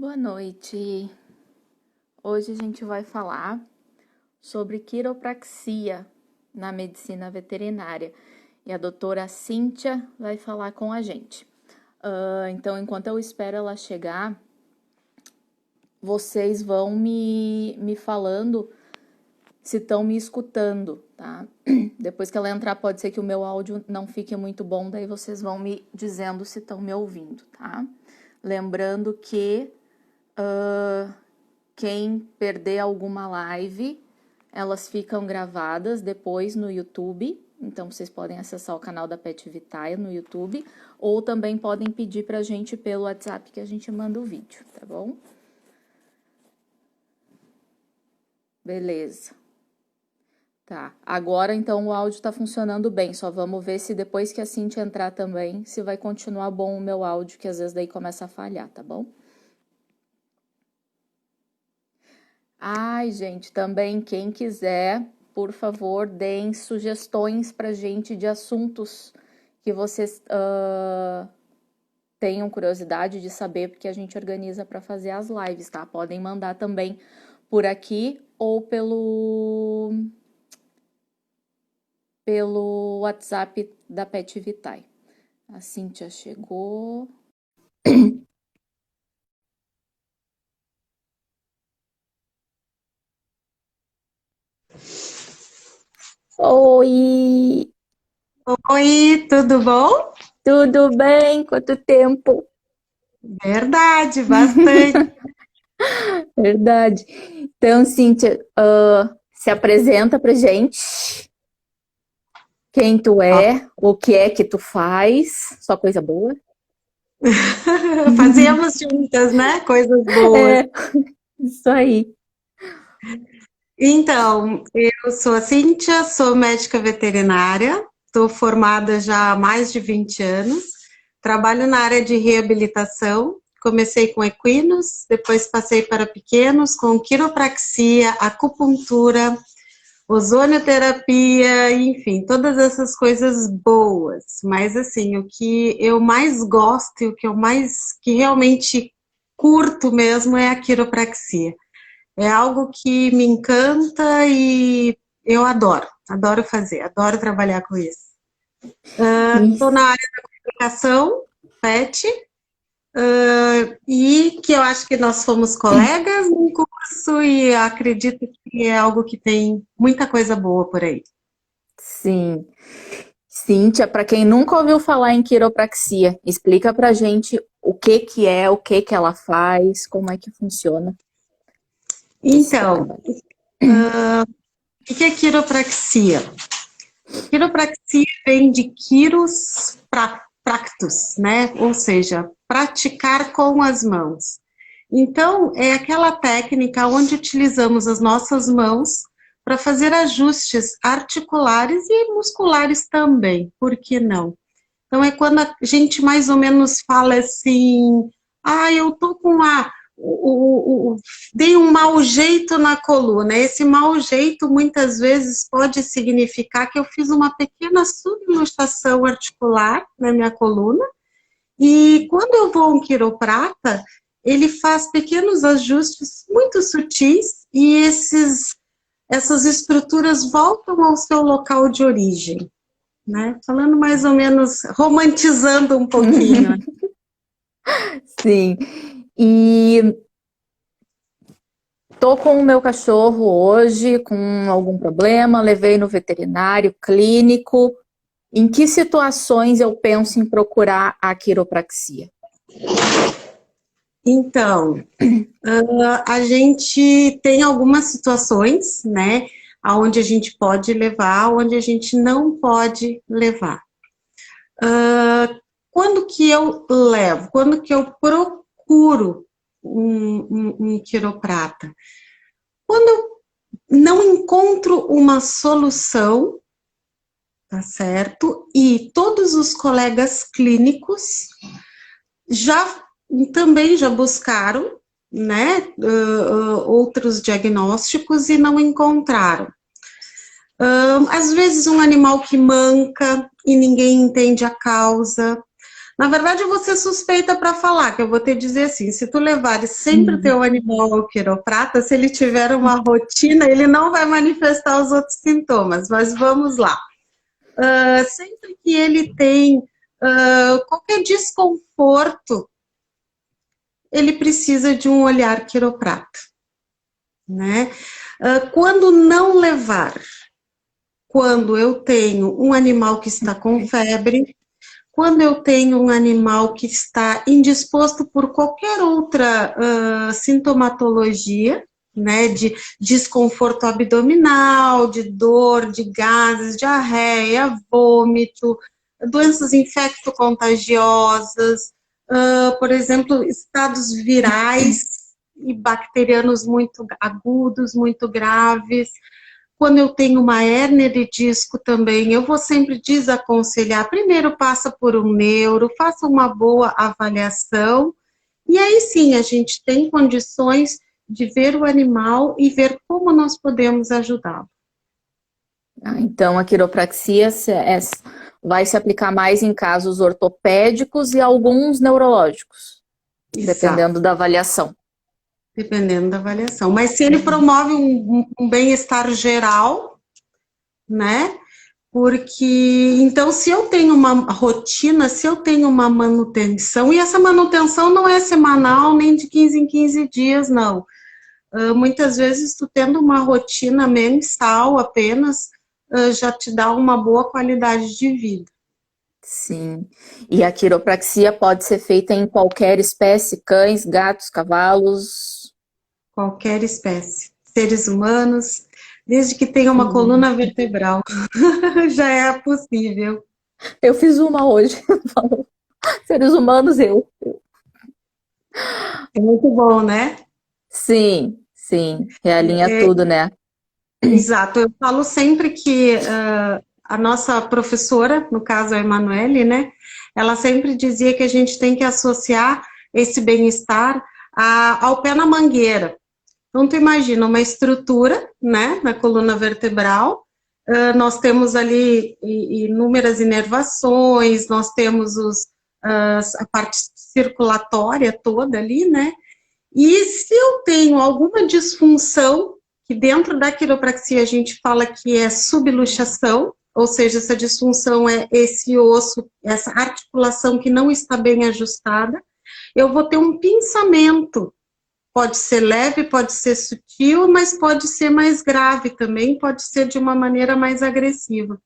Boa noite. Hoje a gente vai falar sobre quiropraxia na medicina veterinária e a doutora Cíntia vai falar com a gente. Então, enquanto eu espero ela chegar, vocês vão me falando se estão me escutando, tá? Depois que ela entrar, pode ser que o meu áudio não fique muito bom, daí vocês vão me dizendo se estão me ouvindo, tá? Lembrando que quem perder alguma live, elas ficam gravadas depois no YouTube. Então, vocês podem acessar o canal da Pet Vitae no YouTube. Ou também podem pedir pra gente pelo WhatsApp que a gente manda o vídeo, tá bom? Beleza. Tá. Agora, então, o áudio tá funcionando bem. Só vamos ver se depois que a Cintia entrar também, se vai continuar bom o meu áudio, que às vezes daí começa a falhar, tá bom? Ai, gente, também quem quiser, por favor, deem sugestões pra gente de assuntos que vocês tenham curiosidade de saber, porque a gente organiza para fazer as lives, tá? Podem mandar também por aqui ou pelo WhatsApp da Pet Vitae. A Cíntia chegou. Oi, Oi, tudo bom? tudo bem? Quanto tempo? Verdade, bastante. Verdade. Então, Cíntia, se apresenta pra gente. Quem tu Ó, é, o que é que tu faz, só coisa boa. fazíamos juntas, né? Coisas boas. É, isso aí. Então, eu sou a Cíntia, sou médica veterinária, estou formada já há mais de 20 anos, trabalho na área de reabilitação, comecei com equinos, depois passei para pequenos, com quiropraxia, acupuntura, ozonioterapia, enfim, todas essas coisas boas. Mas assim, o que eu mais gosto e o que eu mais que realmente curto mesmo é a quiropraxia. É algo que me encanta e eu adoro fazer, adoro trabalhar com isso. Estou Isso. na área da educação, PET, e que eu acho que nós fomos colegas no curso e acredito que é algo que tem muita coisa boa por aí. Sim. Cíntia, para quem nunca ouviu falar em quiropraxia, explica pra gente o que que é, o que que ela faz, como é que funciona esse Então, trabalho. o que é quiropraxia? Quiropraxia vem de quiros practus, né? Ou seja, praticar com as mãos. Então, é aquela técnica onde utilizamos as nossas mãos para fazer ajustes articulares e musculares também, por que não? Então, é quando a gente mais ou menos fala assim, eu tô com dei um mau jeito na coluna. Esse mau jeito muitas vezes pode significar que eu fiz uma pequena subluxação articular na minha coluna e quando eu vou a um quiroprata, ele faz pequenos ajustes muito sutis e essas estruturas voltam ao seu local de origem, né? Falando mais ou menos, romantizando um pouquinho. Sim. E tô com o meu cachorro hoje com algum problema, levei no veterinário clínico. Em que situações eu penso em procurar a quiropraxia? Então, a gente tem algumas situações, né, onde a gente pode levar, onde a gente não pode levar. Quando que eu levo? Quando que eu procuro um quiroprata? Quando eu não encontro uma solução, tá certo? E todos os colegas clínicos já também já buscaram, né, outros diagnósticos e não encontraram. Às vezes um animal que manca e ninguém entende a causa. Na verdade, eu vou ser suspeita para falar, que eu vou te dizer assim, se tu levares sempre o teu animal ao quiroprata, se ele tiver uma rotina, ele não vai manifestar os outros sintomas, mas vamos lá. Sempre que ele tem qualquer desconforto, ele precisa de um olhar quiroprata, né? Quando não levar, quando eu tenho um animal que está com febre, quando eu tenho um animal que está indisposto por qualquer outra sintomatologia, né, de desconforto abdominal, de dor, de gases, diarreia, vômito, doenças infecto-contagiosas, por exemplo, estados virais e bacterianos muito agudos, muito graves. Quando eu tenho uma hérnia de disco também, eu vou sempre desaconselhar. Primeiro passa por um neuro, faça uma boa avaliação, e aí sim a gente tem condições de ver o animal e ver como nós podemos ajudá-lo. Então, a quiropraxia vai se aplicar mais em casos ortopédicos e alguns neurológicos, dependendo da avaliação. Dependendo da avaliação. Mas se ele promove um bem-estar geral, né? Porque, então, se eu tenho uma rotina, se eu tenho uma manutenção, e essa manutenção não é semanal, nem de 15 em 15 dias, não. Muitas vezes, tu tendo uma rotina mensal apenas, já te dá uma boa qualidade de vida. Sim. E a quiropraxia pode ser feita em qualquer espécie, cães, gatos, cavalos. Qualquer espécie. Seres humanos, desde que tenha uma coluna vertebral, já é possível. Eu fiz uma hoje. Seres humanos, eu. É muito bom, né? Sim, sim. Realinha tudo, né? Exato. Eu falo sempre que a nossa professora, no caso a Emanuele, né? Ela sempre dizia que a gente tem que associar esse bem-estar ao pé na mangueira. Então, tu imagina uma estrutura, né, na coluna vertebral, nós temos ali inúmeras inervações, nós temos a parte circulatória toda ali, né, e se eu tenho alguma disfunção, que dentro da quiropraxia a gente fala que é subluxação, ou seja, essa disfunção é esse osso, essa articulação que não está bem ajustada, eu vou ter um pinçamento. Pode ser leve, pode ser sutil, mas pode ser mais grave também, pode ser de uma maneira mais agressiva.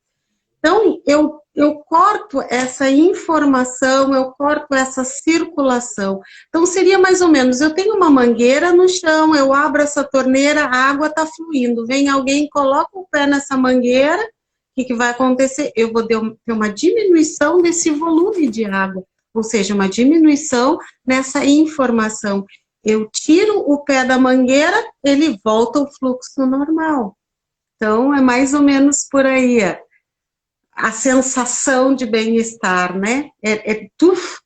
Então, eu corto essa informação, eu corto essa circulação. Então, seria mais ou menos, eu tenho uma mangueira no chão, eu abro essa torneira, a água está fluindo, vem alguém, coloca o pé nessa mangueira, o que vai acontecer? Eu vou ter uma diminuição desse volume de água, ou seja, uma diminuição nessa informação. Eu tiro o pé da mangueira, ele volta ao fluxo normal. Então, é mais ou menos por aí, a sensação de bem-estar, né? Tuf.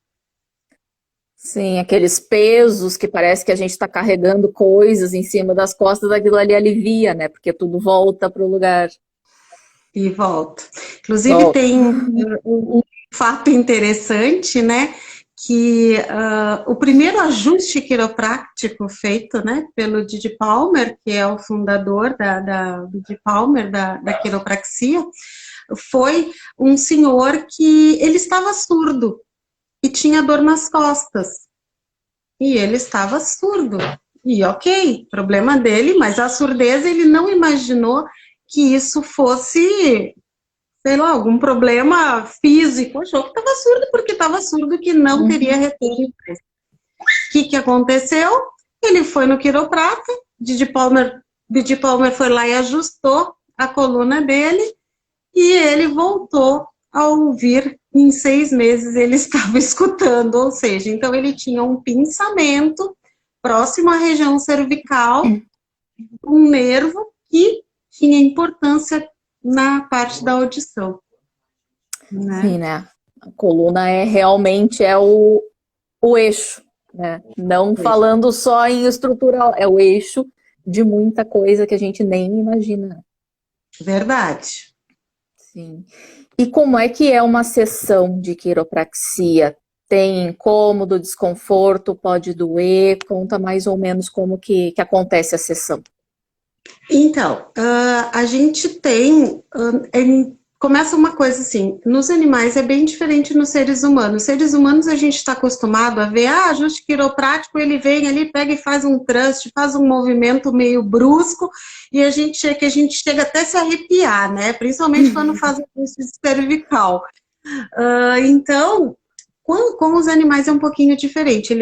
Sim, aqueles pesos que parece que a gente está carregando coisas em cima das costas, aquilo ali alivia, né? Porque tudo volta para o lugar. E volta. Inclusive, tem um fato interessante, né? Que o primeiro ajuste quiroprático feito, né, pelo Didi Palmer, que é o fundador do Didi Palmer, da quiropraxia, foi um senhor que ele estava surdo e tinha dor nas costas. E ele estava surdo. E ok, problema dele, mas a surdez ele não imaginou que isso fosse, sei lá, algum problema físico. Achou que estava surdo porque estava surdo, que não teria retorno. O que aconteceu? Ele foi no quiroprata, Didi Palmer foi lá e ajustou a coluna dele, e ele voltou a ouvir. Em 6 meses ele estava escutando, ou seja, então ele tinha um pinçamento próximo à região cervical, um nervo que tinha importância na parte da audição. Né? Sim, né? A coluna realmente é o eixo, né? Não falando só em estrutural, é o eixo de muita coisa que a gente nem imagina. Verdade. Sim. E como é que é uma sessão de quiropraxia? tem incômodo, desconforto, pode doer? Conta mais ou menos como que acontece a sessão. Então, a gente tem, começa uma coisa assim, nos animais é bem diferente nos seres humanos. Seres humanos a gente está acostumado a ver, ajuste quiroprático, ele vem ali, pega e faz um thrust, faz um movimento meio brusco, e a gente chega até a se arrepiar, né? Principalmente quando faz o ajuste cervical. Então, com os animais é um pouquinho diferente.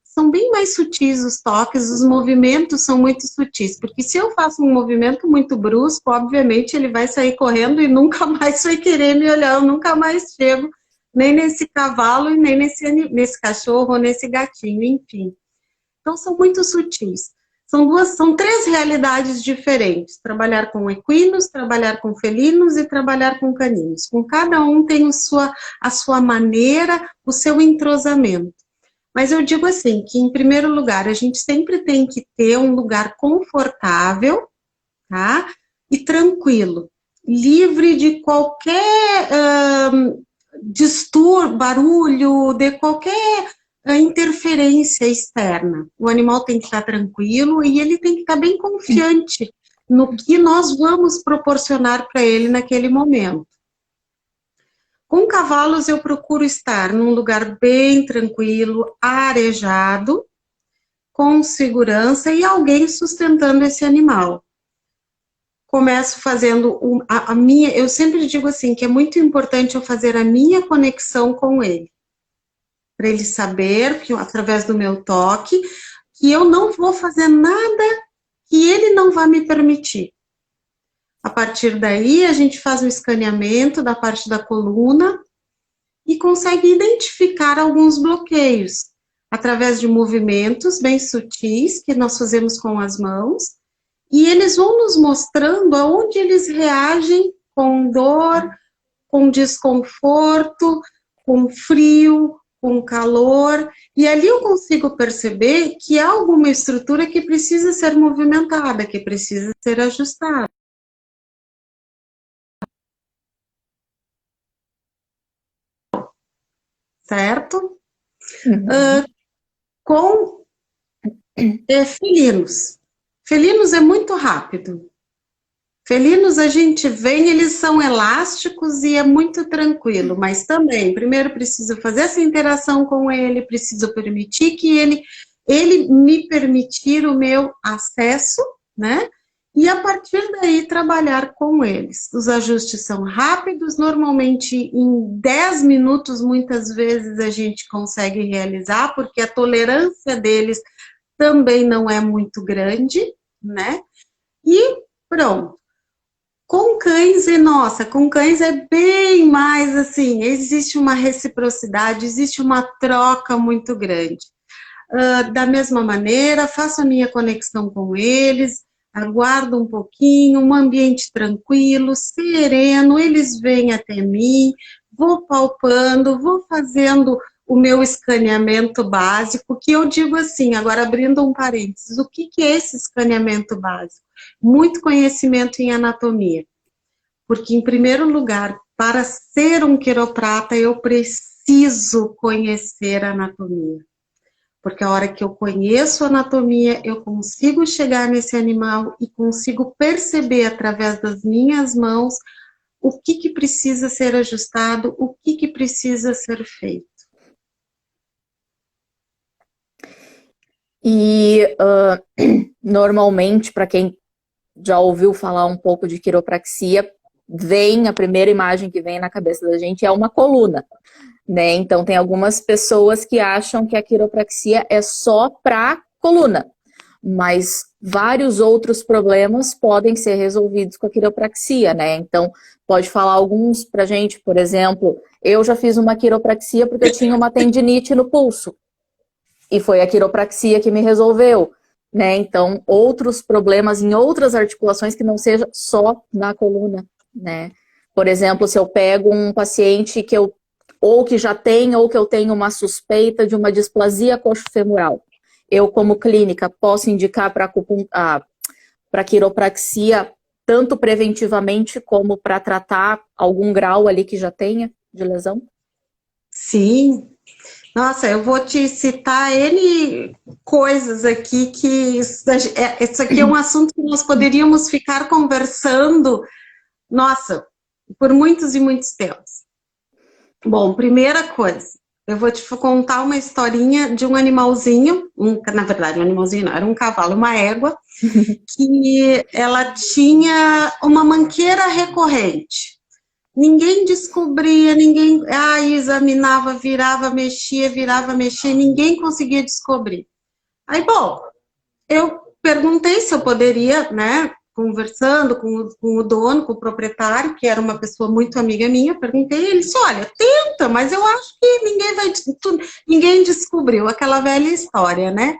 São bem mais sutis os toques, os movimentos são muito sutis, porque se eu faço um movimento muito brusco, obviamente ele vai sair correndo e nunca mais vai querer me olhar, eu nunca mais chego, nem nesse cavalo e nem nesse cachorro ou nesse gatinho, enfim. Então são muito sutis. São três realidades diferentes, trabalhar com equinos, trabalhar com felinos e trabalhar com caninos. Com cada um tem a sua maneira, o seu entrosamento. Mas eu digo assim, que em primeiro lugar, a gente sempre tem que ter um lugar confortável, tá? E tranquilo, livre de qualquer distúrbio, barulho, de qualquer interferência externa. O animal tem que estar tranquilo e ele tem que estar bem confiante no que nós vamos proporcionar para ele naquele momento. Com cavalos eu procuro estar num lugar bem tranquilo, arejado, com segurança e alguém sustentando esse animal. Começo fazendo a minha, eu sempre digo assim, que é muito importante eu fazer a minha conexão com ele. Para ele saber, que através do meu toque, que eu não vou fazer nada que ele não vai me permitir. A partir daí, a gente faz o escaneamento da parte da coluna e consegue identificar alguns bloqueios através de movimentos bem sutis que nós fazemos com as mãos e eles vão nos mostrando aonde eles reagem com dor, com desconforto, com frio, com calor, e ali eu consigo perceber que há alguma estrutura que precisa ser movimentada, que precisa ser ajustada. Certo? Uhum. Com felinos. Felinos é muito rápido. Felinos a gente vem, eles são elásticos e é muito tranquilo, mas também, primeiro preciso fazer essa interação com ele, preciso permitir que ele me permitir o meu acesso, né? E a partir daí trabalhar com eles. Os ajustes são rápidos, normalmente em 10 minutos, muitas vezes a gente consegue realizar, porque a tolerância deles também não é muito grande, né? E pronto. Com cães, nossa, com cães é bem mais assim, existe uma reciprocidade, existe uma troca muito grande. Da mesma maneira, faço a minha conexão com eles, aguardo um pouquinho, um ambiente tranquilo, sereno, eles vêm até mim, vou palpando, vou fazendo o meu escaneamento básico, que eu digo assim, agora abrindo um parênteses, o que é esse escaneamento básico? Muito conhecimento em anatomia, porque em primeiro lugar, para ser um quiroprata, eu preciso conhecer a anatomia. Porque a hora que eu conheço a anatomia, eu consigo chegar nesse animal e consigo perceber através das minhas mãos o que precisa ser ajustado, o que precisa ser feito. E normalmente, para quem já ouviu falar um pouco de quiropraxia, a primeira imagem que vem na cabeça da gente é uma coluna, né? Então tem algumas pessoas que acham que a quiropraxia é só para coluna, mas vários outros problemas podem ser resolvidos com a quiropraxia, né? Então pode falar alguns pra gente, por exemplo, eu já fiz uma quiropraxia porque eu tinha uma tendinite no pulso. E foi a quiropraxia que me resolveu, né? Então, outros problemas em outras articulações que não seja só na coluna, né? Por exemplo, se eu pego um paciente ou que já tem, ou que eu tenho uma suspeita de uma displasia coxofemoral, eu, como clínica, posso indicar para quiropraxia tanto preventivamente como para tratar algum grau ali que já tenha de lesão? Sim. Nossa, eu vou te citar N coisas aqui que isso aqui é um assunto que nós poderíamos ficar conversando, nossa, por muitos e muitos tempos. Bom, primeira coisa, eu vou te contar uma historinha de um animalzinho, na verdade, um animalzinho não, era um cavalo, uma égua, que ela tinha uma manqueira recorrente. Ninguém descobria, ninguém examinava, virava, mexia, ninguém conseguia descobrir. Aí, bom, eu perguntei se eu poderia, né, conversando com o dono, com o proprietário, que era uma pessoa muito amiga minha, perguntei, ele disse, olha, tenta, mas eu acho que ninguém descobriu, aquela velha história, né?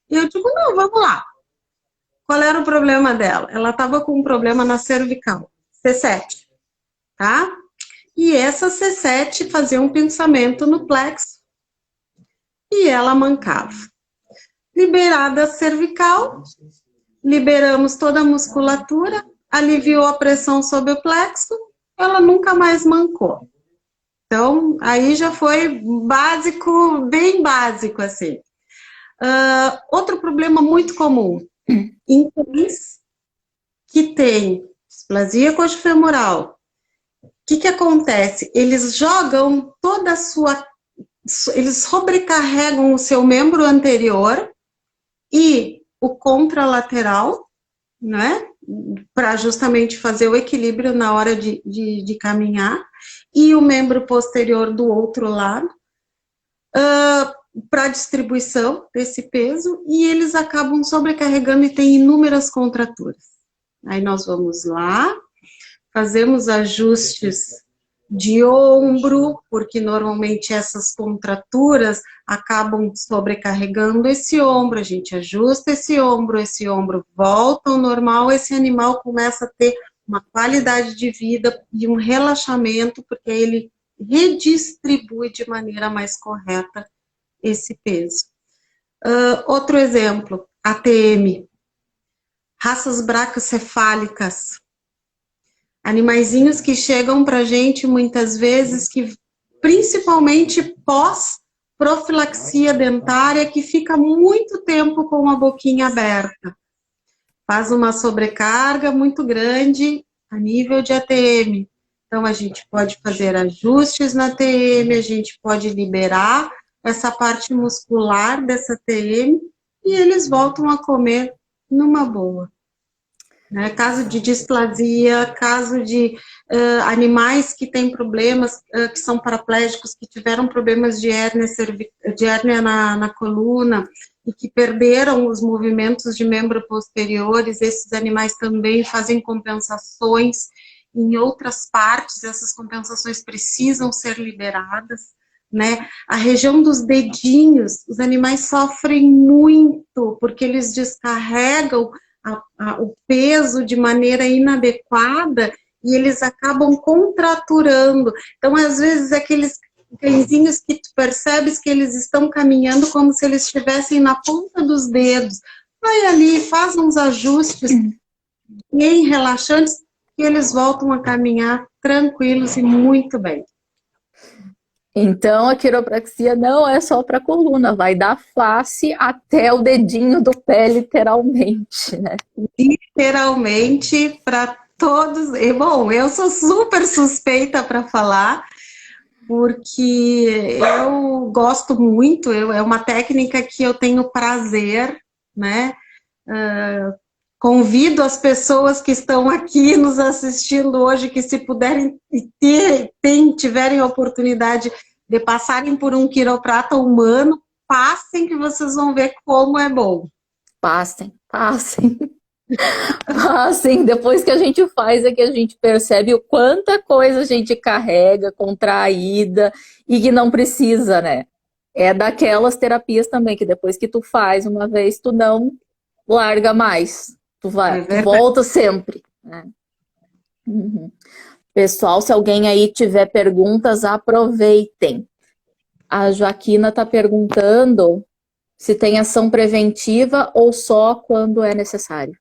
E eu digo, não, vamos lá. Qual era o problema dela? Ela estava com um problema na cervical, C7, tá? E essa C7 fazia um pinçamento no plexo e ela mancava. Liberada a cervical, liberamos toda a musculatura, aliviou a pressão sobre o plexo, ela nunca mais mancou. Então, aí já foi básico, bem básico, assim. Outro problema muito comum, em cães que tem displasia coxofemoral, o que acontece? Eles jogam toda a sua... Eles sobrecarregam o seu membro anterior e o contralateral, né? Para justamente fazer o equilíbrio na hora de caminhar, e o membro posterior do outro lado, para distribuição desse peso, e eles acabam sobrecarregando e tem inúmeras contraturas. Aí nós vamos lá, fazemos ajustes de ombro, porque normalmente essas contraturas acabam sobrecarregando esse ombro, a gente ajusta esse ombro volta ao normal, esse animal começa a ter uma qualidade de vida e um relaxamento, porque ele redistribui de maneira mais correta esse peso. Outro exemplo, ATM, raças bracocefálicas, animaizinhos que chegam para a gente muitas vezes, que principalmente pós-profilaxia dentária, que fica muito tempo com a boquinha aberta. Faz uma sobrecarga muito grande a nível de ATM. Então, a gente pode fazer ajustes na ATM, a gente pode liberar essa parte muscular dessa ATM e eles voltam a comer numa boa. Né? Caso de displasia, caso de animais que têm problemas, que são paraplégicos, que tiveram problemas de hérnia na coluna e que perderam os movimentos de membro posteriores, esses animais também fazem compensações em outras partes, essas compensações precisam ser liberadas. Né? A região dos dedinhos, os animais sofrem muito, porque eles descarregam o peso de maneira inadequada e eles acabam contraturando. Então, às vezes, aqueles cãezinhos que tu percebes que eles estão caminhando como se eles estivessem na ponta dos dedos. Vai ali, faz uns ajustes bem relaxantes e eles voltam a caminhar tranquilos e muito bem. Então, a quiropraxia não é só para a coluna, vai da face até o dedinho do pé, literalmente, né? Literalmente, para todos. E, bom, eu sou super suspeita para falar, porque eu gosto muito, é uma técnica que eu tenho prazer, né? Convido as pessoas que estão aqui nos assistindo hoje, que se puderem tiverem a oportunidade de passarem por um quiroprata humano, passem que vocês vão ver como é bom. Passem. Passem. Depois que a gente faz é que a gente percebe o quanta coisa a gente carrega, contraída e que não precisa, né? É daquelas terapias também que depois que tu faz uma vez, tu não larga mais. Tu volta sempre, né? Uhum. Pessoal, se alguém aí tiver perguntas, aproveitem. A Joaquina está perguntando se tem ação preventiva ou só quando é necessário.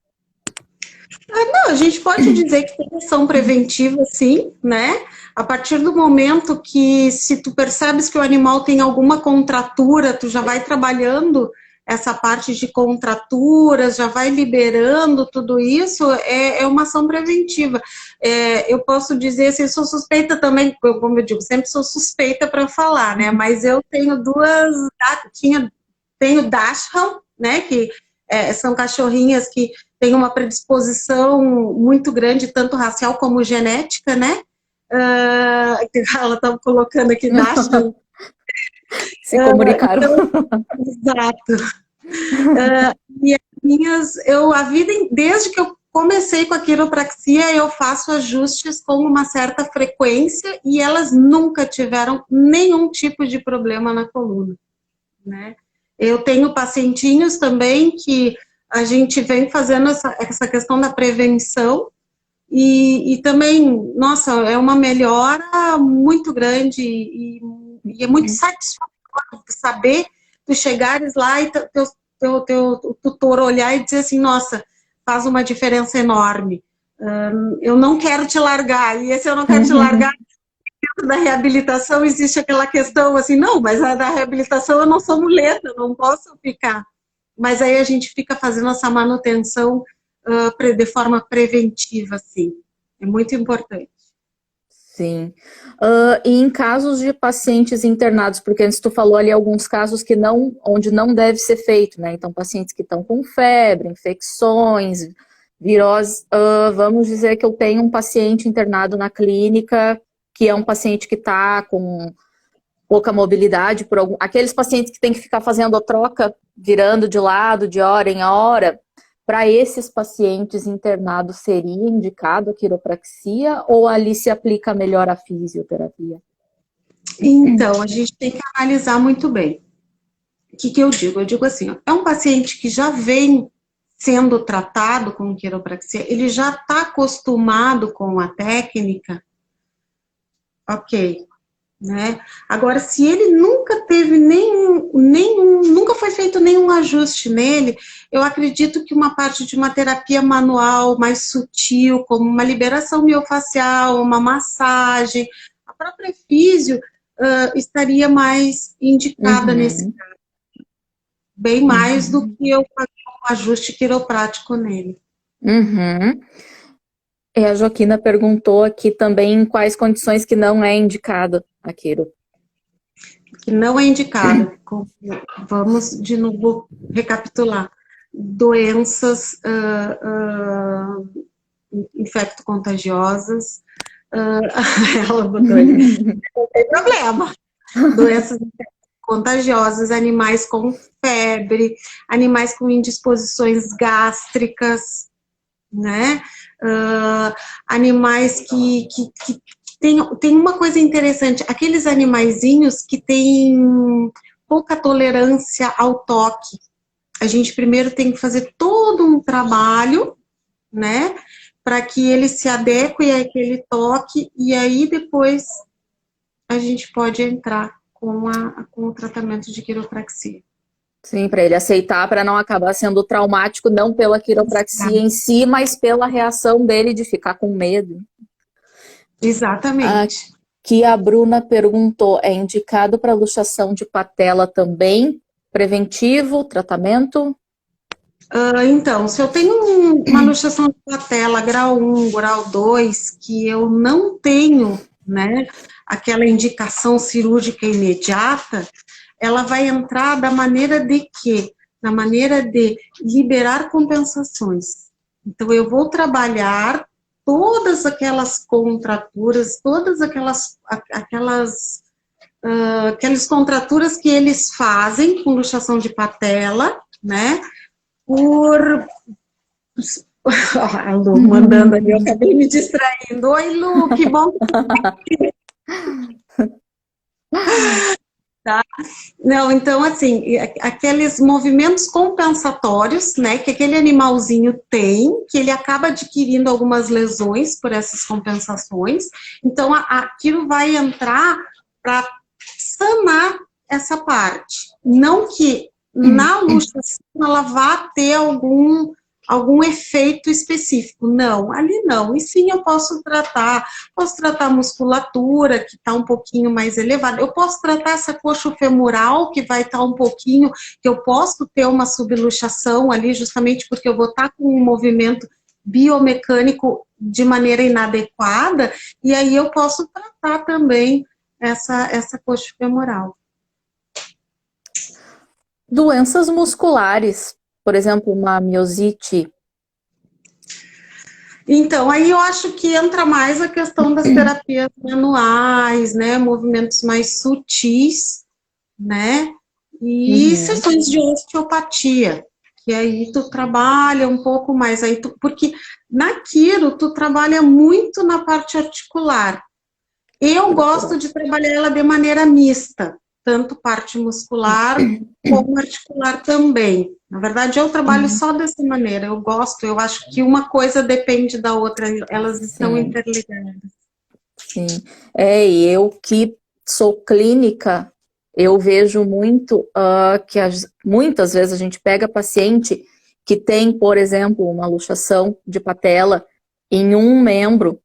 Não, a gente pode dizer que tem ação preventiva, sim, né? A partir do momento que, se tu percebes que o animal tem alguma contratura, tu já vai trabalhando essa parte de contraturas, já vai liberando tudo isso, é uma ação preventiva. Eu posso dizer, assim, eu sou suspeita também, como eu digo, sempre sou suspeita para falar, né? Mas eu tenho tenho Dachshund, né? Que são cachorrinhas que têm uma predisposição muito grande, tanto racial como genética, né? Ela estava colocando aqui Dachshund. Se comunicaram. Então, exato. E as minhas, desde que eu comecei com a quiropraxia, eu faço ajustes com uma certa frequência e elas nunca tiveram nenhum tipo de problema na coluna, né? Eu tenho pacientinhos também que a gente vem fazendo essa questão da prevenção e também, nossa, é uma melhora muito grande e é muito satisfatório saber tu chegares lá e teu tutor olhar e dizer assim, nossa, faz uma diferença enorme. Eu não quero te largar, e esse eu não quero te largar, dentro da reabilitação existe aquela questão assim, não, mas a da reabilitação eu não sou muleta, eu não posso ficar. Mas aí a gente fica fazendo essa manutenção de forma preventiva, assim. É muito importante. Sim. E em casos de pacientes internados, porque antes tu falou ali alguns casos que não, onde não deve ser feito, né? Então, pacientes que estão com febre, infecções, virose. Vamos dizer que eu tenho um paciente internado na clínica, que é um paciente que está com pouca mobilidade, aqueles pacientes que tem que ficar fazendo a troca, virando de lado, de hora em hora. Para esses pacientes internados, seria indicado a quiropraxia ou ali se aplica melhor a fisioterapia? Então, a gente tem que analisar muito bem. O que eu digo? Eu digo assim, ó, é um paciente que já vem sendo tratado com quiropraxia, ele já está acostumado com a técnica, ok, né? Agora, se ele nunca teve nunca foi feito nenhum ajuste nele, eu acredito que uma parte de uma terapia manual mais sutil, como uma liberação miofacial, uma massagem, a própria físio estaria mais indicada nesse caso, bem mais do que eu fazer um ajuste quiroprático nele. E a Joaquina perguntou aqui também em quais condições que não é indicado a quiro. Que não é indicado. Vamos de novo recapitular. Doenças infecto-contagiosas. Ela botou ali. Não tem problema. Doenças contagiosas, animais com febre, animais com indisposições gástricas, né? Animais que tem uma coisa interessante, aqueles animaizinhos que têm pouca tolerância ao toque. A gente primeiro tem que fazer todo um trabalho, né, para que ele se adeque àquele toque, e aí depois a gente pode entrar com o tratamento de quiropraxia. Sim, para ele aceitar, para não acabar sendo traumático, não pela quiropraxia em si, mas pela reação dele de ficar com medo. Exatamente. Aqui a Bruna perguntou, é indicado para luxação de patela também? Preventivo, tratamento? Então, se eu tenho uma luxação de patela grau 1, grau 2, que eu não tenho, né, aquela indicação cirúrgica imediata, ela vai entrar da maneira de quê? Na maneira de liberar compensações. Então, eu vou trabalhar todas aquelas contraturas, todas aquelas contraturas que eles fazem com luxação de patela, né? A Lu mandando ali, eu acabei me distraindo. Oi, Lu, que bom que tá? Não, então, assim, aqueles movimentos compensatórios, né, que aquele animalzinho tem, que ele acaba adquirindo algumas lesões por essas compensações, então aquilo vai entrar para sanar essa parte. Não que na luxação ela vá ter algum algum efeito específico. Não, ali não. E sim, eu posso tratar a musculatura, que está um pouquinho mais elevada. Eu posso tratar essa coxa femoral, que vai estar um pouquinho, que eu posso ter uma subluxação ali, justamente porque eu vou estar com um movimento biomecânico de maneira inadequada, e aí eu posso tratar também essa coxa femoral. Doenças musculares, por exemplo, uma miosite. Então, aí eu acho que entra mais a questão das terapias manuais, né, movimentos mais sutis, né, e sessões de osteopatia, que aí tu trabalha um pouco mais, aí porque na quiro tu trabalha muito na parte articular. Eu gosto de trabalhar ela de maneira mista, tanto parte muscular como articular também. Na verdade, eu trabalho só dessa maneira, eu gosto, eu acho que uma coisa depende da outra, elas estão interligadas. Sim, e eu que sou clínica, eu vejo muito que muitas vezes a gente pega paciente que tem, por exemplo, uma luxação de patela em um membro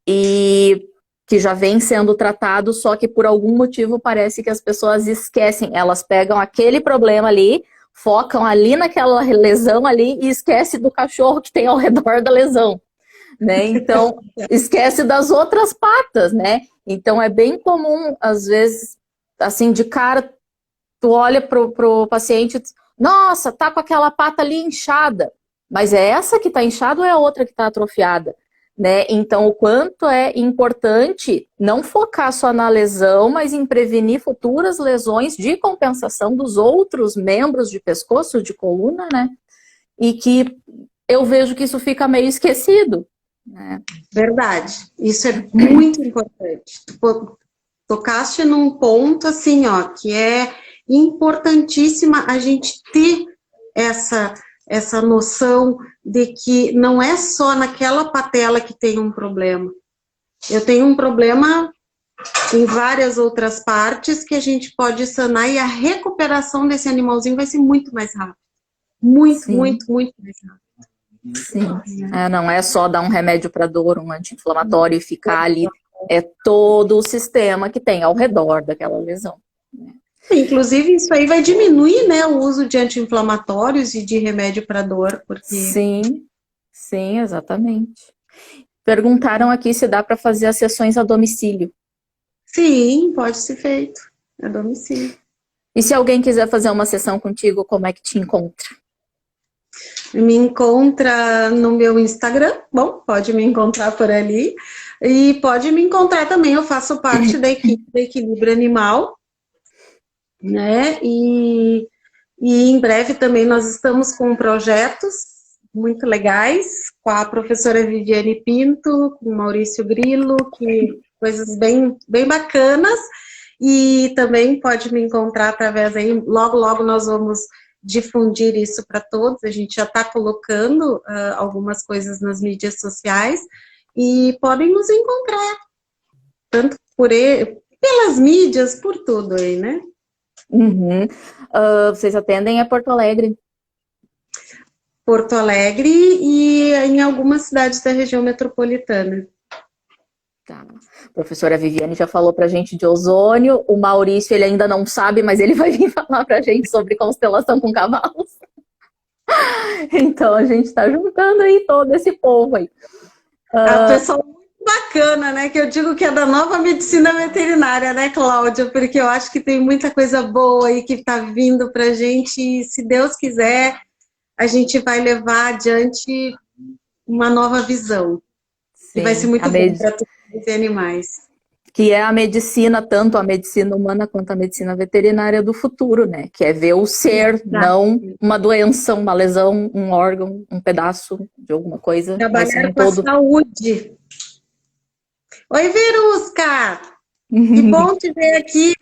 e que já vem sendo tratado, só que por algum motivo parece que as pessoas esquecem, elas pegam aquele problema ali, focam ali naquela lesão ali e esquece do cachorro que tem ao redor da lesão, né? Então, esquece das outras patas, né? Então, é bem comum, às vezes, assim, de cara, tu olha pro paciente, nossa, tá com aquela pata ali inchada, mas é essa que tá inchada ou é a outra que tá atrofiada? Né? Então, o quanto é importante não focar só na lesão, mas em prevenir futuras lesões de compensação dos outros membros de pescoço, de coluna, né? E que eu vejo que isso fica meio esquecido. Né? Verdade, isso é muito importante. Tu tocaste num ponto assim, ó, que é importantíssima a gente ter essa noção de que não é só naquela patela que tem um problema. Eu tenho um problema em várias outras partes que a gente pode sanar e a recuperação desse animalzinho vai ser muito mais rápida. Muito mais rápido. Sim, não é só dar um remédio para dor, um anti-inflamatório e ficar ali, é todo o sistema que tem ao redor daquela lesão. Né? Inclusive, isso aí vai diminuir, né, o uso de anti-inflamatórios e de remédio para dor, porque... Sim, exatamente. Perguntaram aqui se dá para fazer as sessões a domicílio. Sim, pode ser feito a domicílio. E se alguém quiser fazer uma sessão contigo, como é que te encontra? Me encontra no meu Instagram, bom, pode me encontrar por ali, e pode me encontrar também, eu faço parte da equipe do Equilíbrio Animal, né, e em breve também nós estamos com projetos muito legais, com a professora Viviane Pinto, com o Maurício Grilo, que coisas bem bacanas, e também pode me encontrar através aí, logo nós vamos difundir isso para todos, a gente já está colocando algumas coisas nas mídias sociais, e podem nos encontrar, tanto pelas mídias, por tudo aí, né? Vocês atendem a Porto Alegre? Porto Alegre e em algumas cidades da região metropolitana. Tá. A professora Viviane já falou pra gente de ozônio, o Maurício ele ainda não sabe, mas ele vai vir falar pra gente sobre constelação com cavalos. Então a gente tá juntando aí todo esse povo aí. Pessoal muito bacana, né? Que eu digo que é da nova medicina veterinária, né, Cláudia? Porque eu acho que tem muita coisa boa aí que tá vindo pra gente e, se Deus quiser, a gente vai levar adiante uma nova visão. Sim, e vai ser muito bom para todos os animais. Que é a medicina, tanto a medicina humana quanto a medicina veterinária do futuro, né? Que é ver o ser, não uma doença, uma lesão, um órgão, um pedaço de alguma coisa. Trabalhar com a saúde. Oi, Verusca! Que bom te ver aqui!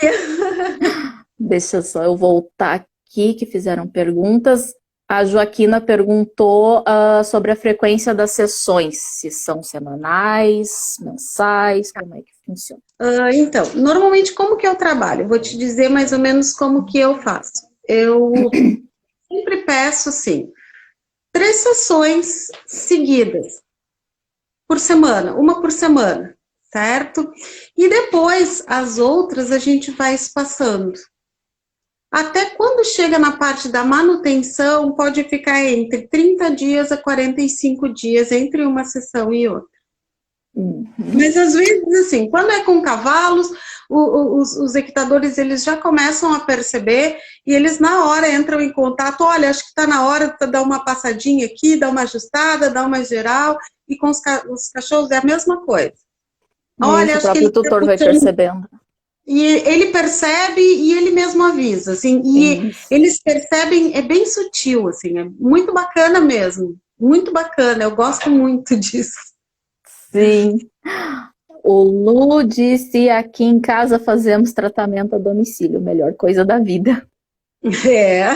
Deixa só eu voltar aqui, que fizeram perguntas. A Joaquina perguntou sobre a frequência das sessões, se são semanais, mensais, como é que funciona? Então, normalmente como que eu trabalho? Vou te dizer mais ou menos como que eu faço. Eu sempre peço, assim, 3 sessões seguidas, por semana, uma por semana, certo? E depois, as outras, a gente vai espaçando. Até quando chega na parte da manutenção, pode ficar entre 30 dias a 45 dias entre uma sessão e outra. Mas às vezes, assim, quando é com cavalos, os equitadores, eles já começam a perceber e eles na hora entram em contato, olha, acho que está na hora de dar uma passadinha aqui, dar uma ajustada, dar uma geral, e com os cachorros é a mesma coisa. Olha, acho que ele o próprio tutor vai percebendo. E ele percebe e ele mesmo avisa, assim, e eles percebem, é bem sutil, assim, é muito bacana mesmo, muito bacana, eu gosto muito disso. Sim. O Lu disse, aqui em casa fazemos tratamento a domicílio, melhor coisa da vida. É.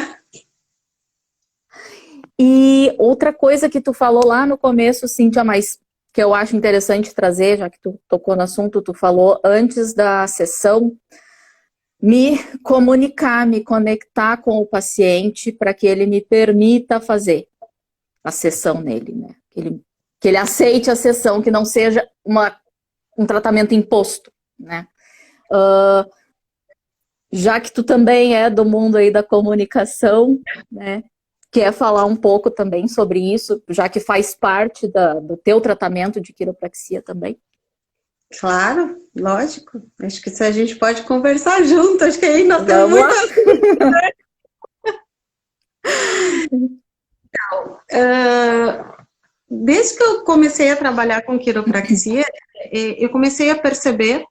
E outra coisa que tu falou lá no começo, Cíntia, mas que eu acho interessante trazer, já que tu tocou no assunto, tu falou antes da sessão, me comunicar, me conectar com o paciente para que ele me permita fazer a sessão nele, né? Que ele aceite a sessão, que não seja um tratamento imposto, né? Já que tu também é do mundo aí da comunicação, né? Quer falar um pouco também sobre isso, já que faz parte do teu tratamento de quiropraxia também? Claro, lógico. Acho que se a gente pode conversar junto, acho que aí nós temos muito assunto, né? Então, desde que eu comecei a trabalhar com quiropraxia, eu comecei a perceber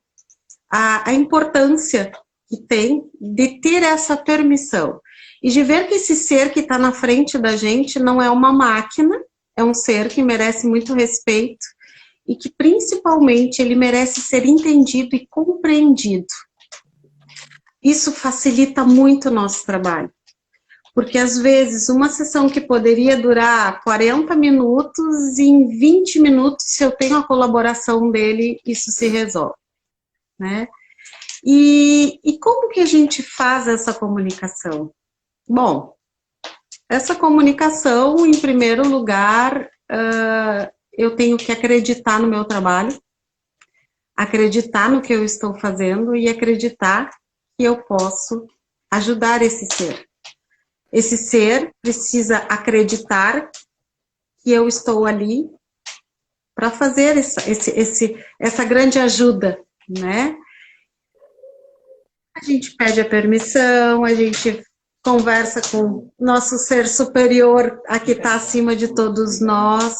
a importância que tem de ter essa permissão. E de ver que esse ser que está na frente da gente não é uma máquina, é um ser que merece muito respeito e que, principalmente, ele merece ser entendido e compreendido. Isso facilita muito o nosso trabalho. Porque, às vezes, uma sessão que poderia durar 40 minutos, em 20 minutos, se eu tenho a colaboração dele, isso se resolve, né? E como que a gente faz essa comunicação? Bom, essa comunicação, em primeiro lugar, eu tenho que acreditar no meu trabalho, acreditar no que eu estou fazendo e acreditar que eu posso ajudar esse ser. Esse ser precisa acreditar que eu estou ali para fazer essa grande ajuda, né? A gente pede a permissão, a gente conversa com nosso ser superior, a que está acima de todos nós,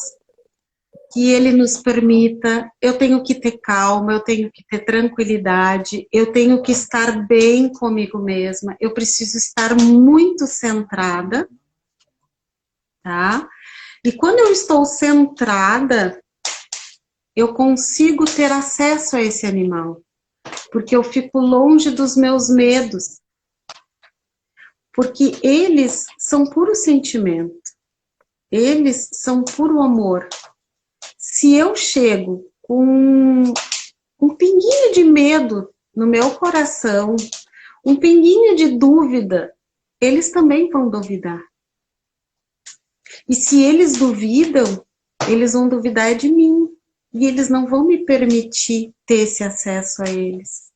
que ele nos permita. Eu tenho que ter calma, eu tenho que ter tranquilidade, eu tenho que estar bem comigo mesma, eu preciso estar muito centrada, tá? E quando eu estou centrada, eu consigo ter acesso a esse animal, porque eu fico longe dos meus medos, porque eles são puro sentimento, eles são puro amor. Se eu chego com um pinguinho de medo no meu coração, um pinguinho de dúvida, eles também vão duvidar. E se eles duvidam, eles vão duvidar de mim, e eles não vão me permitir ter esse acesso a eles.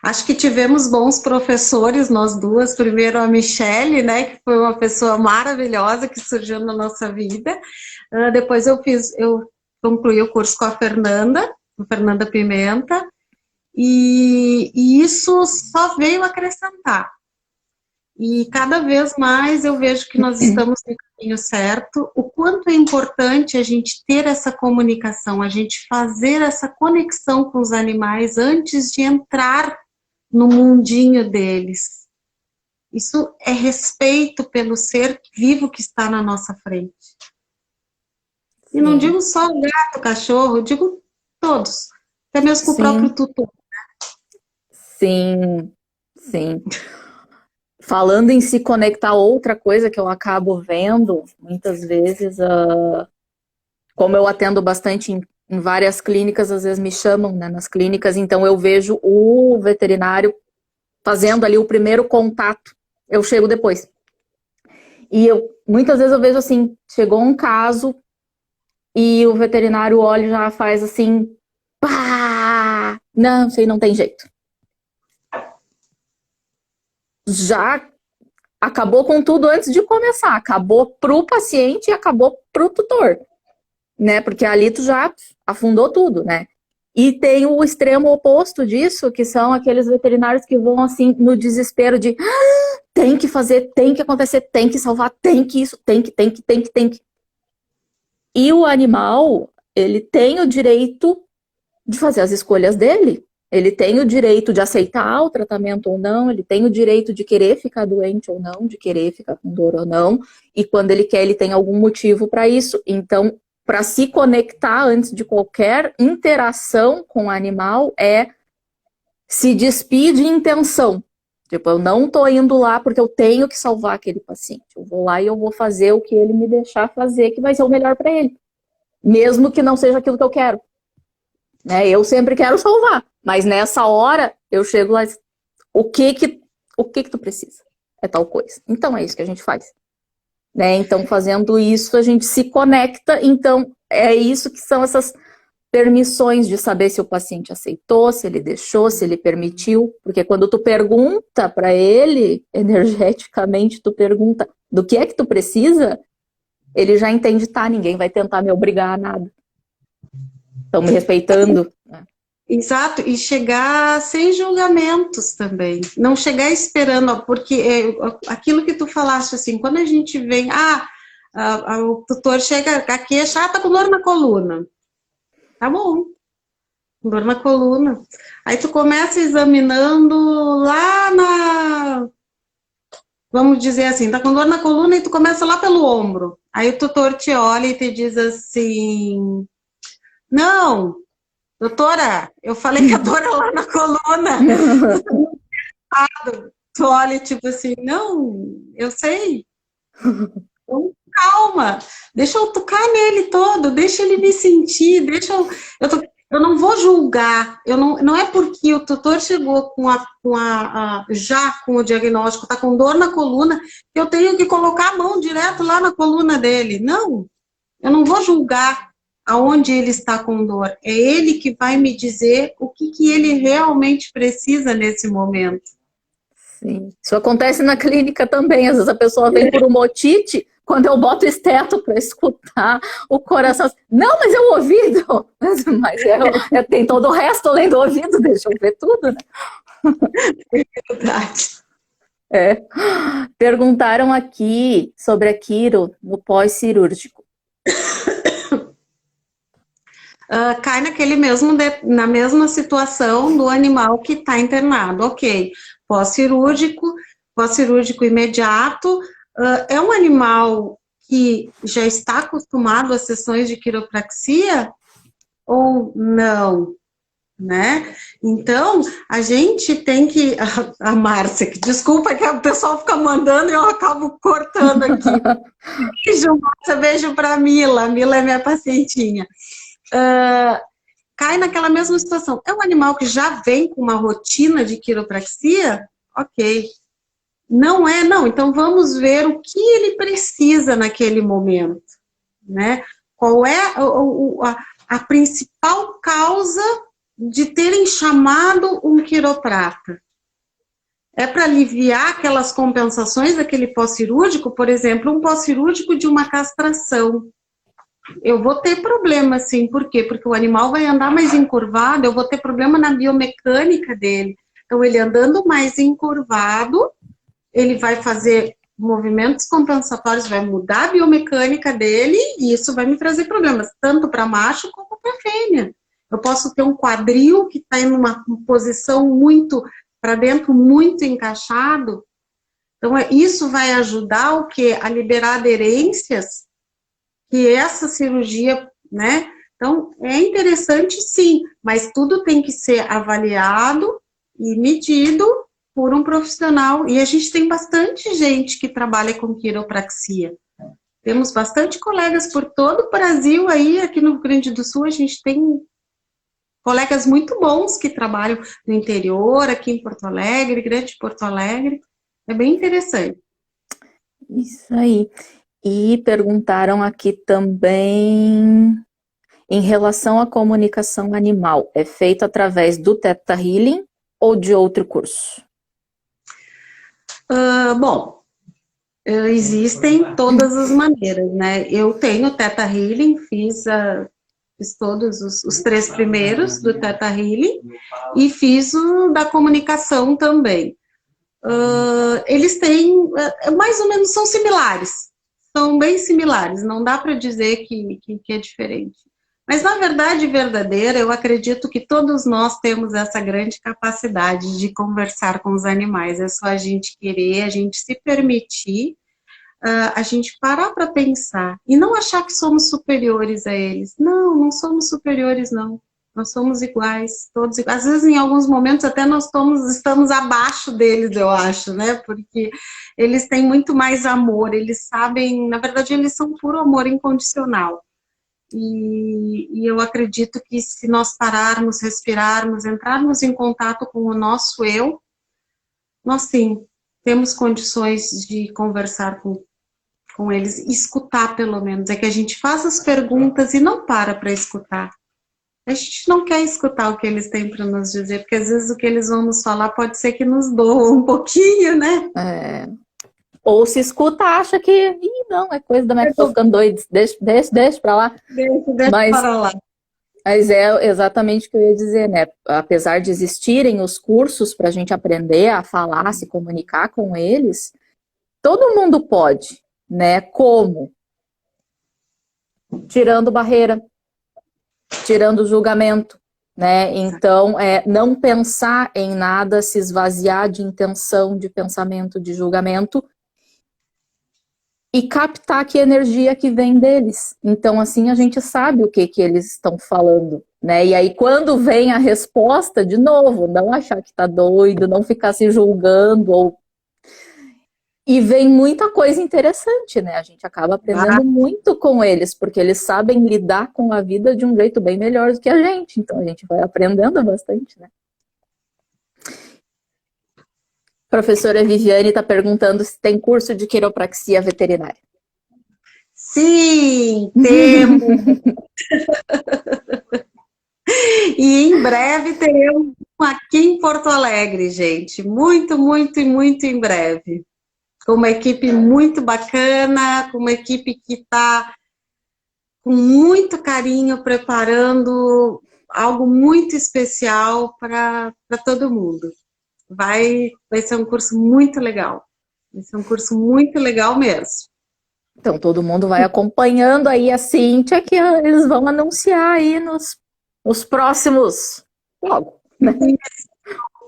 Acho que tivemos bons professores, nós duas. Primeiro a Michele, né, que foi uma pessoa maravilhosa que surgiu na nossa vida. Depois eu concluí o curso com a Fernanda Pimenta, e isso só veio acrescentar. E cada vez mais eu vejo que nós estamos no caminho certo. O quanto é importante a gente ter essa comunicação, a gente fazer essa conexão com os animais antes de entrar no mundinho deles. Isso é respeito pelo ser vivo que está na nossa frente. E não digo só gato, cachorro, digo todos, até mesmo com o próprio tutor. Sim, sim. Falando em se conectar, outra coisa que eu acabo vendo, muitas vezes, como eu atendo bastante em várias clínicas, às vezes me chamam, né, nas clínicas, então eu vejo o veterinário fazendo ali o primeiro contato, eu chego depois. E muitas vezes eu vejo assim, chegou um caso e o veterinário olha e já faz assim, pá! Não, isso aí não tem jeito. Já acabou com tudo antes de começar. Acabou pro paciente e acabou pro tutor, né? Porque ali tu já afundou tudo, né? E tem o extremo oposto disso, que são aqueles veterinários que vão assim no desespero de tem que fazer, tem que acontecer, tem que salvar, tem que isso, tem que. E o animal, ele tem o direito de fazer as escolhas dele. Ele tem o direito de aceitar o tratamento ou não, ele tem o direito de querer ficar doente ou não, de querer ficar com dor ou não, e quando ele quer, ele tem algum motivo para isso. Então, para se conectar antes de qualquer interação com o animal, é se despir de intenção. Tipo, eu não tô indo lá porque eu tenho que salvar aquele paciente. Eu vou lá e eu vou fazer o que ele me deixar fazer, que vai ser o melhor para ele. Mesmo que não seja aquilo que eu quero. Né? Eu sempre quero salvar, mas nessa hora eu chego lá e o que que tu precisa? É tal coisa. Então é isso que a gente faz. Né? Então fazendo isso a gente se conecta, então é isso que são essas permissões de saber se o paciente aceitou, se ele deixou, se ele permitiu, porque quando tu pergunta para ele, energeticamente tu pergunta do que é que tu precisa, ele já entende, tá, ninguém vai tentar me obrigar a nada. Estão me respeitando. Exato, e chegar sem julgamentos também, não chegar esperando, porque aquilo que tu falaste, assim, quando a gente vem, o tutor chega aqui, tá com dor na coluna, tá bom, com dor na coluna, aí tu começa examinando vamos dizer assim, tá com dor na coluna e tu começa lá pelo ombro, aí o tutor te olha e te diz assim, não, doutora, eu falei que a dor é lá na coluna. Tu olha tipo assim, não, eu sei. Então, calma, deixa eu tocar nele todo, deixa ele me sentir, eu não vou julgar, não é porque o tutor chegou já com o diagnóstico, tá com dor na coluna, que eu tenho que colocar a mão direto lá na coluna dele. Não, eu não vou julgar aonde ele está com dor. É ele que vai me dizer o que ele realmente precisa nesse momento. Sim. Isso acontece na clínica também. Às vezes a pessoa vem por uma otite, quando eu boto esteto para escutar o coração. Não, mas é o ouvido. Mas tem todo o resto além do ouvido, deixa eu ver tudo, né? É verdade. É. Perguntaram aqui sobre a quiro no pós-cirúrgico. Cai na mesma situação do animal que está internado. Ok, pós-cirúrgico imediato, é um animal que já está acostumado às sessões de quiropraxia ou não, né? Então, a gente tem que... A Márcia, desculpa que o pessoal fica mandando e eu acabo cortando aqui. Beijo, Márcia, beijo para a Mila é minha pacientinha. Cai naquela mesma situação. É um animal que já vem com uma rotina de quiropraxia? Ok. Não é, não. Então vamos ver o que ele precisa naquele momento, né? Qual é a principal causa de terem chamado um quiroprata? É para aliviar aquelas compensações daquele pós-cirúrgico, por exemplo, um pós-cirúrgico de uma castração. Eu vou ter problema, sim. Por quê? Porque o animal vai andar mais encurvado, eu vou ter problema na biomecânica dele. Então, ele andando mais encurvado, ele vai fazer movimentos compensatórios, vai mudar a biomecânica dele e isso vai me trazer problemas, tanto para macho como para fêmea. Eu posso ter um quadril que está em uma posição muito para dentro, muito encaixado. Então, isso vai ajudar o quê? A liberar aderências que essa cirurgia, né? Então, é interessante sim, mas tudo tem que ser avaliado e medido por um profissional. E a gente tem bastante gente que trabalha com quiropraxia. Temos bastante colegas por todo o Brasil aí, aqui no Rio Grande do Sul, a gente tem colegas muito bons que trabalham no interior, aqui em Porto Alegre, Grande Porto Alegre. É bem interessante. Isso aí. E perguntaram aqui também em relação à comunicação animal, é feito através do Theta Healing ou de outro curso? Bom, existem todas as maneiras, né? Eu tenho Theta Healing, fiz todos os 3 primeiros do Theta Healing e fiz o da comunicação também. Eles têm, mais ou menos, são similares, são bem similares, não dá para dizer que é diferente. Mas, na verdade verdadeira, eu acredito que todos nós temos essa grande capacidade de conversar com os animais, é só a gente querer, a gente se permitir, a gente parar para pensar e não achar que somos superiores a eles. Não, não somos superiores, não. Nós somos iguais, todos iguais. Às vezes, em alguns momentos, até nós estamos abaixo deles, eu acho, né? Porque eles têm muito mais amor, eles sabem, na verdade, eles são puro amor incondicional. E eu acredito que se nós pararmos, respirarmos, entrarmos em contato com o nosso eu, nós sim temos condições de conversar com eles, escutar pelo menos. É que a gente faz as perguntas e não para escutar. A gente não quer escutar o que eles têm para nos dizer, porque às vezes o que eles vão nos falar pode ser que nos doa um pouquinho, né? Ou se escuta, acha que, ih, não, é coisa da minha, tô ficando doido, deixa pra lá. Deixa Mas, para lá. mas é exatamente o que eu ia dizer, né? Apesar de existirem os cursos para a gente aprender a falar, se comunicar com eles, todo mundo pode, né? Como? Tirando barreira, tirando julgamento, né? Então, não pensar em nada, se esvaziar de intenção, de pensamento, de julgamento e captar que energia que vem deles. Então, assim, a gente sabe o que eles estão falando, né? E aí, quando vem a resposta, de novo, não achar que tá doido, não ficar se julgando ou e vem muita coisa interessante, né? A gente acaba aprendendo muito com eles, porque eles sabem lidar com a vida de um jeito bem melhor do que a gente. Então a gente vai aprendendo bastante, né? Professora Viviane está perguntando se tem curso de quiropraxia veterinária. Sim, temos. E em breve teremos aqui em Porto Alegre, gente. Muito, muito e muito em breve. Com uma equipe muito bacana, com uma equipe que está com muito carinho preparando algo muito especial para todo mundo. Vai ser um curso muito legal. Vai ser um curso muito legal mesmo. Então todo mundo vai acompanhando aí a Cíntia, que eles vão anunciar aí nos próximos logo, né?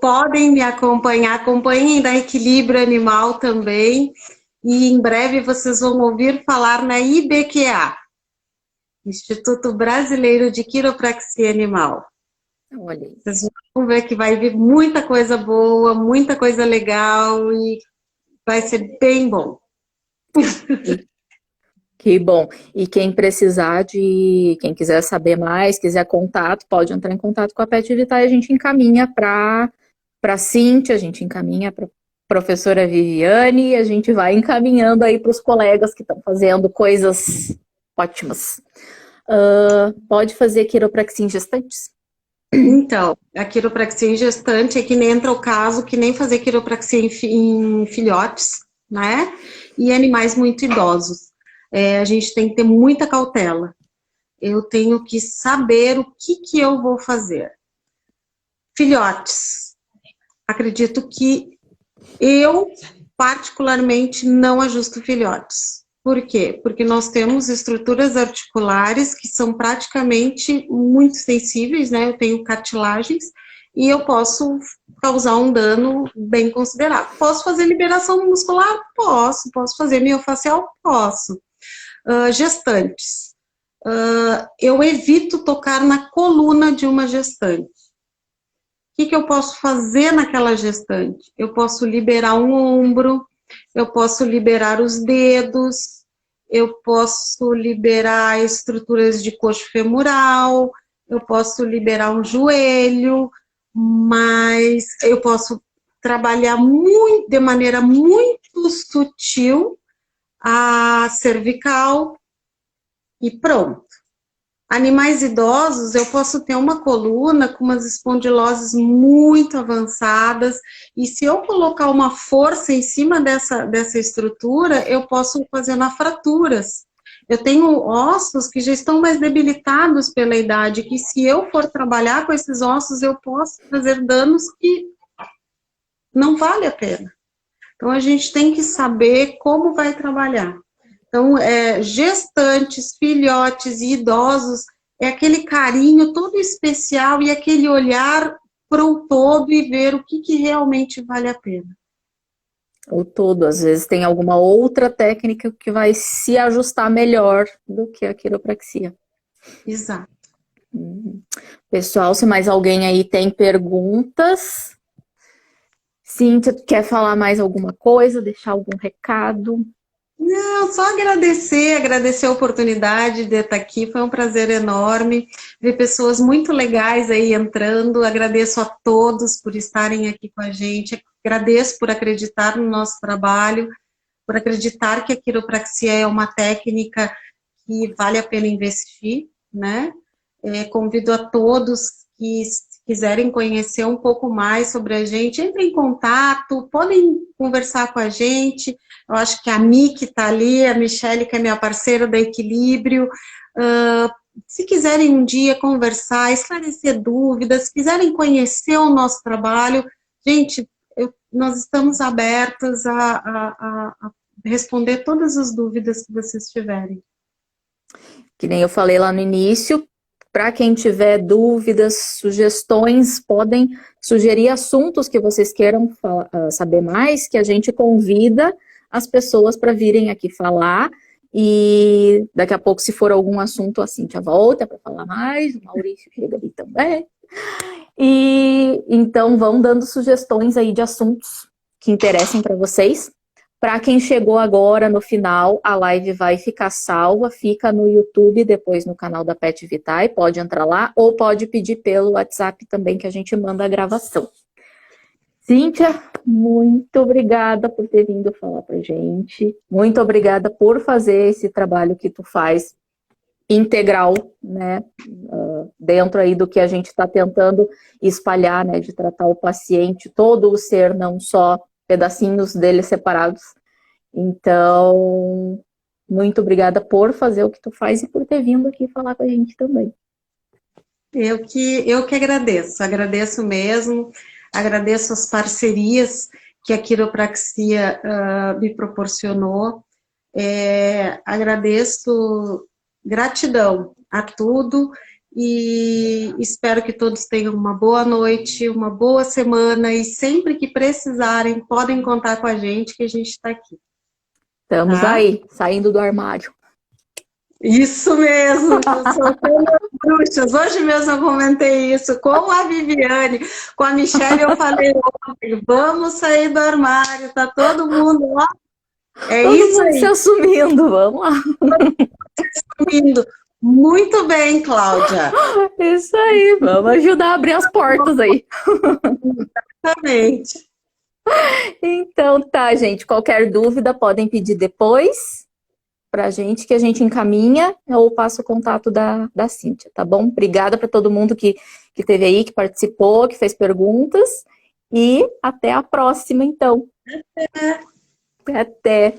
Podem me acompanhar, acompanhem da Equilíbrio Animal também, e em breve vocês vão ouvir falar na IBQA, Instituto Brasileiro de Quiropraxia Animal. Olha aí. Vocês vão ver que vai vir muita coisa boa, muita coisa legal, e vai ser bem bom. Que bom. E quem precisar quem quiser saber mais, quiser contato, pode entrar em contato com a Pet Vitae, a gente encaminha para Cíntia, a gente encaminha para professora Viviane e a gente vai encaminhando aí para os colegas que estão fazendo coisas ótimas. Pode fazer quiropraxia em gestantes? Então, a quiropraxia em gestante é que nem entra o caso que nem fazer quiropraxia em filhotes, né? E animais muito idosos. A gente tem que ter muita cautela. Eu tenho que saber o que eu vou fazer. Filhotes. Acredito que eu, particularmente, não ajusto filhotes. Por quê? Porque nós temos estruturas articulares que são praticamente muito sensíveis, né? Eu tenho cartilagens e eu posso causar um dano bem considerável. Posso fazer liberação muscular? Posso. Posso fazer miofacial? Posso. Gestantes. Eu evito tocar na coluna de uma gestante. O que eu posso fazer naquela gestante? Eu posso liberar um ombro, eu posso liberar os dedos, eu posso liberar estruturas de coxo femoral, eu posso liberar um joelho, mas eu posso trabalhar de maneira muito sutil a cervical e pronto. Animais idosos, eu posso ter uma coluna com umas espondiloses muito avançadas, e se eu colocar uma força em cima dessa estrutura, eu posso fazer fraturas. Eu tenho ossos que já estão mais debilitados pela idade, que se eu for trabalhar com esses ossos, eu posso fazer danos que não vale a pena. Então, a gente tem que saber como vai trabalhar. Então, gestantes, filhotes e idosos, é aquele carinho todo especial e aquele olhar para o todo e ver o que realmente vale a pena. O todo, às vezes tem alguma outra técnica que vai se ajustar melhor do que a quiropraxia. Exato. Pessoal, se mais alguém aí tem perguntas, Cíntia, quer falar mais alguma coisa, deixar algum recado? Não, só agradecer a oportunidade de estar aqui, foi um prazer enorme ver pessoas muito legais aí entrando, agradeço a todos por estarem aqui com a gente, agradeço por acreditar no nosso trabalho, por acreditar que a quiropraxia é uma técnica que vale a pena investir, né? Convido a todos que quiserem conhecer um pouco mais sobre a gente, entrem em contato, podem conversar com a gente. Eu acho que a Mi que está ali, a Michele, que é minha parceira da Equilíbrio, se quiserem um dia conversar, esclarecer dúvidas, se quiserem conhecer o nosso trabalho, gente, nós estamos abertos a responder todas as dúvidas que vocês tiverem. Que nem eu falei lá no início, para quem tiver dúvidas, sugestões, podem sugerir assuntos que vocês queiram saber mais, que a gente convida as pessoas para virem aqui falar. E daqui a pouco, se for algum assunto, a Cíntia volta para falar mais, o Maurício chega ali também. E então vão dando sugestões aí de assuntos que interessem para vocês. Para quem chegou agora, no final, a live vai ficar salva, fica no YouTube, depois no canal da Pet Vitae, pode entrar lá, ou pode pedir pelo WhatsApp também, que a gente manda a gravação. Cíntia, muito obrigada por ter vindo falar pra gente, muito obrigada por fazer esse trabalho que tu faz integral, né, dentro aí do que a gente está tentando espalhar, né, de tratar o paciente, todo o ser, não só pedacinhos dele separados. Então, muito obrigada por fazer o que tu faz e por ter vindo aqui falar com a gente também. Eu que agradeço mesmo, agradeço as parcerias que a quiropraxia me proporcionou, agradeço, gratidão a tudo e espero que todos tenham uma boa noite, uma boa semana e sempre que precisarem podem contar com a gente que a gente está aqui. Estamos aí, saindo do armário. Isso mesmo, bruxas. Hoje mesmo eu comentei isso com a Viviane, com a Michele, eu falei ontem, vamos sair do armário, tá todo mundo lá. Todo isso mundo aí. Se assumindo, vamos lá. Se assumindo. Muito bem, Cláudia. Isso aí, vamos ajudar a abrir as portas aí. Exatamente. Então tá, gente, qualquer dúvida podem pedir depois pra gente, que a gente encaminha ou passa o contato da Cíntia, tá bom? Obrigada para todo mundo que esteve aí, que participou, que fez perguntas e até a próxima, então. Até.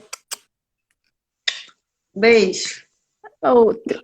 Beijo. Outra.